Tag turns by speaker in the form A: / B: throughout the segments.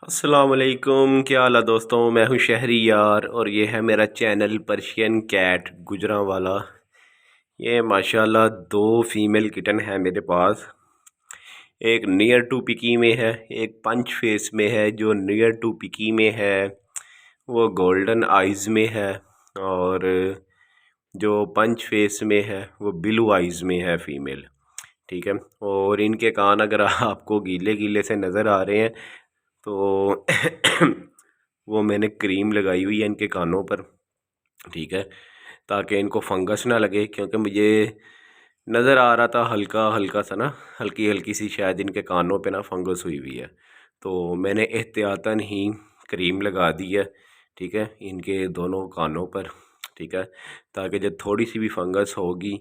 A: अस्सलाम वालेकुम, क्या हाल है दोस्तों। मैं हूं शहरी यार और ये है मेरा चैनल पर्शियन कैट गुजरांवाला। ये माशाल्लाह दो फीमेल किटन है मेरे पास। एक नियर टू पिकी में है, एक पंच फेस में है। जो नियर टू पिकी में है वो गोल्डन आइज़ में है, और जो पंच फेस में है वो ब्लू आइज़ में है फीमेल। ठीक है। और इनके कान अगर आपको गीले गीले से नज़र आ रहे हैं तो वो मैंने क्रीम लगाई हुई है इनके कानों पर। ठीक है, ताकि इनको फंगस ना लगे, क्योंकि मुझे नज़र आ रहा था हल्का हल्का सा ना, हल्की हल्की सी शायद इनके कानों पे ना फंगस हुई हुई है। तो मैंने एहतियातन ही क्रीम लगा दी है। ठीक है, इनके दोनों कानों पर। ठीक है, ताकि जब थोड़ी सी भी फंगस होगी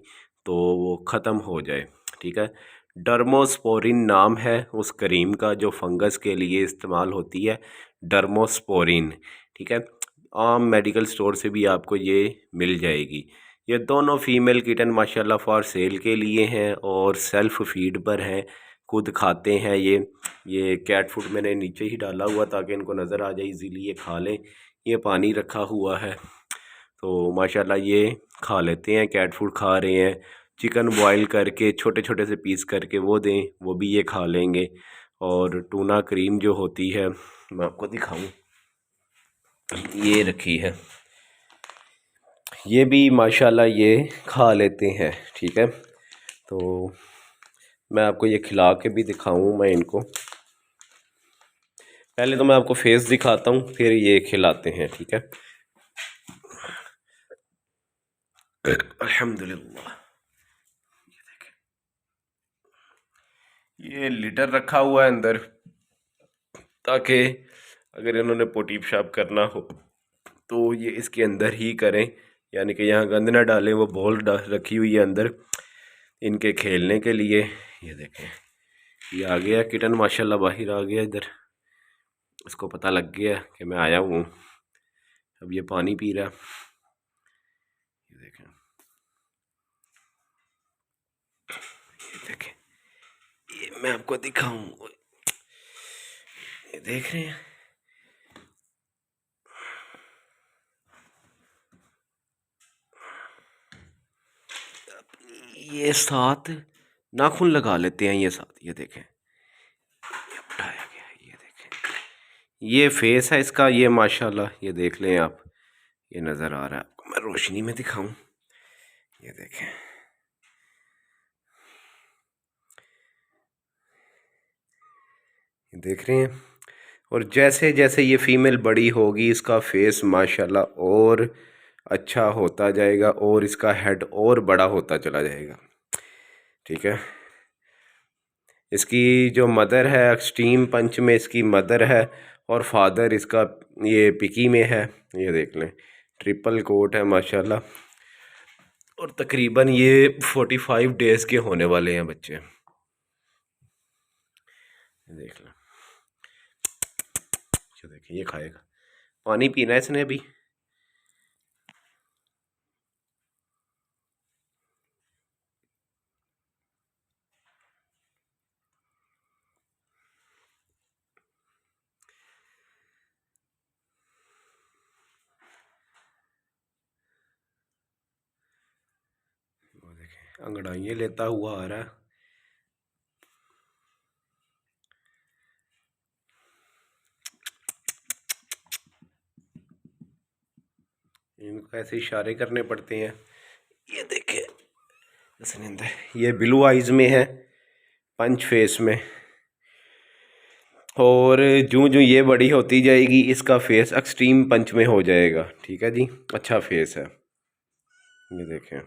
A: तो वो ख़त्म हो जाए। ठीक है, डर्मोस्पोरिन नाम है उस क्रीम का जो फंगस के लिए इस्तेमाल होती है, डर्मोस्पोरिन। ठीक है, आम मेडिकल स्टोर से भी आपको ये मिल जाएगी। ये दोनों फीमेल किटन माशाल्लाह फॉर सेल के लिए हैं और सेल्फ फीड पर हैं, खुद खाते हैं। ये कैट फूड मैंने नीचे ही डाला हुआ ताकि इनको नज़र आ जाए, इजीली ये खा लें। ये पानी रखा हुआ है तो माशाल्लाह ये खा लेते हैं, कैट फूड खा रहे हैं। चिकन बॉईल करके छोटे छोटे से पीस करके वो दें, वो भी ये खा लेंगे। और टूना क्रीम जो होती है मैं आपको दिखाऊं, ये रखी है, ये भी माशाल्लाह ये खा लेते हैं। ठीक है, तो मैं आपको ये खिला के भी दिखाऊं मैं इनको। पहले तो मैं आपको फेस दिखाता हूँ, फिर ये खिलाते हैं। ठीक है, अल्हम्दुलिल्लाह। ये लीटर रखा हुआ है अंदर, ताकि अगर इन्होंने पोटी पेशाब करना हो तो ये इसके अंदर ही करें, यानी कि यहाँ गंद ना डालें। वो बॉल रखी हुई है अंदर इनके खेलने के लिए। ये देखें, ये आ गया किटन माशाल्लाह, बाहर आ गया इधर। इसको पता लग गया कि मैं आया हूँ। अब ये पानी पी रहा है। ये देखें, ये देखें, ये मैं आपको दिखाऊं, ये देख रहे हैं। ये साथ नाखून लगा लेते हैं ये साथ। ये देखें, ये उठाया गया, ये देखें, ये फेस है इसका। ये माशाल्लाह ये देख लें आप, ये नज़र आ रहा है आपको, मैं रोशनी में दिखाऊं। ये देखें, ये देख रहे हैं। और जैसे जैसे ये फीमेल बड़ी होगी इसका फेस माशाल्लाह और अच्छा होता जाएगा और इसका हेड और बड़ा होता चला जाएगा। ठीक है, इसकी जो मदर है एक्सट्रीम पंच में इसकी मदर है, और फादर इसका ये पिकी में है। ये देख लें, ट्रिपल कोट है माशाल्लाह। और तकरीबन ये 45 डेज़ के होने वाले हैं बच्चे। देख लें, ये देखें, ये खाएगा, पानी पीना है इसने अभी। वो देखें, अंगड़ाइयाँ लेता हुआ आ रहा है। इनको ऐसे इशारे करने पड़ते हैं। ये देखें, ये ब्लू आइज़ में है, पंच फेस में। और जूं जूं ये बड़ी होती जाएगी इसका फेस एक्सट्रीम पंच में हो जाएगा। ठीक है जी, अच्छा फेस है। ये देखें,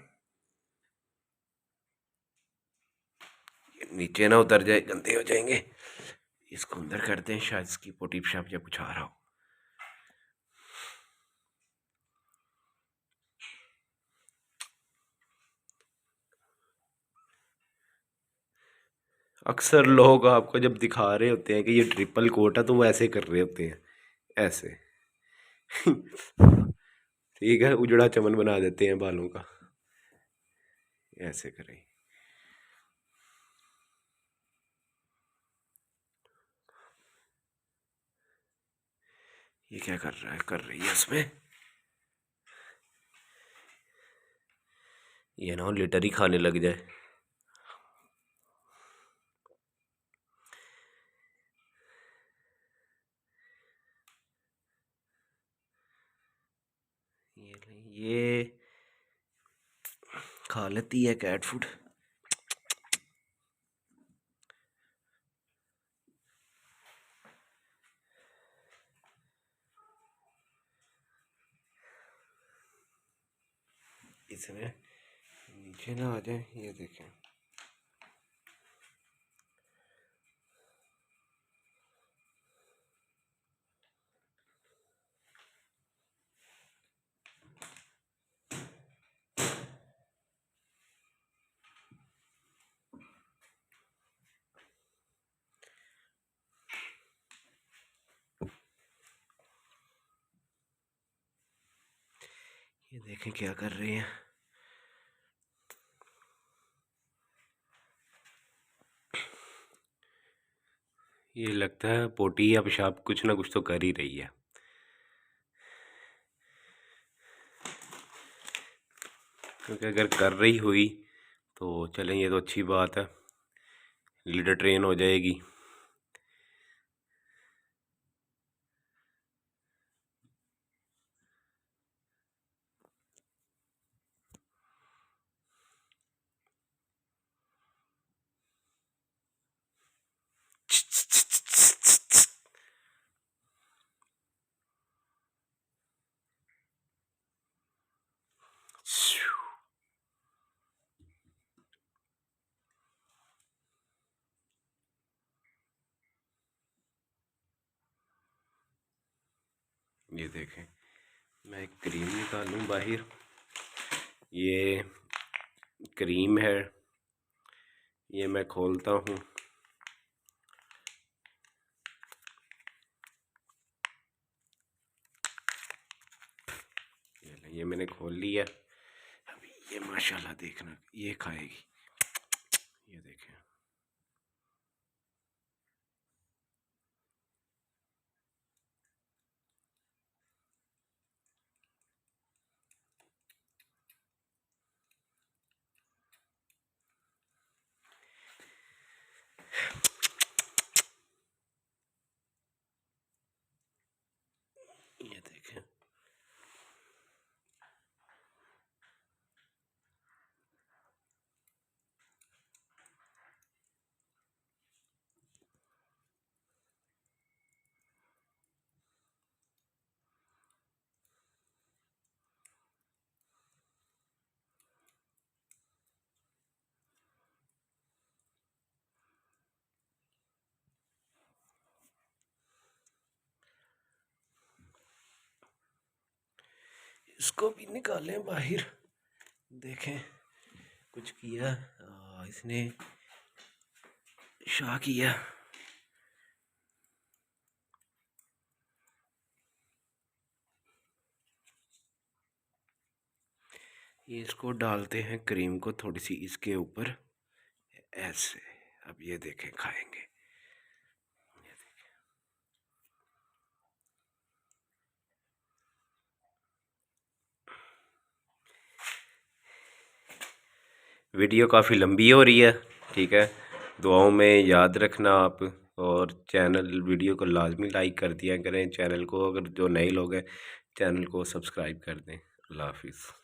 A: नीचे ना उतर जाए, गंदे हो जाएंगे। इसको अंदर करते हैं, शायद इसकी पोटी पेशाब या कुछ आ रहा हो। अक्सर लोग आपको जब दिखा रहे होते हैं कि ये ट्रिपल कोट है तो वो ऐसे कर रहे होते हैं, ऐसे। ठीक है, उजड़ा चमन बना देते हैं बालों का, ऐसे करें। ये क्या कर रहा है, कर रही है इसमें। ये ना लिटर ही खाने लग जाए। ये खा लेती है कैट फूड। इसमें नीचे ना आ जाए, ये देखें। ये देखें क्या कर रही हैं। ये लगता है पोटी या पेशाब कुछ ना कुछ तो कर ही रही है। क्योंकि अगर कर रही हुई तो चलें, ये तो अच्छी बात है, लीडर ट्रेन हो जाएगी। ये देखें, मैं एक क्रीम निकालूं बाहर। ये क्रीम है, ये मैं खोलता हूँ। ये मैंने खोल लिया। अभी ये माशाल्लाह देखना, ये खाएगी। ये देखें, ये देखें। इसको भी निकालें बाहर। देखें कुछ किया, इसने शाह किया। ये इसको डालते हैं क्रीम को थोड़ी सी इसके ऊपर, ऐसे। अब ये देखें खाएंगे। ये देखें। वीडियो काफ़ी लंबी हो रही है, ठीक है। दुआओं में याद रखना आप, और चैनल वीडियो को लाजमी लाइक कर दिया करें। चैनल को, अगर जो नए लोग हैं, चैनल को सब्सक्राइब कर दें। अल्लाह हाफिज़।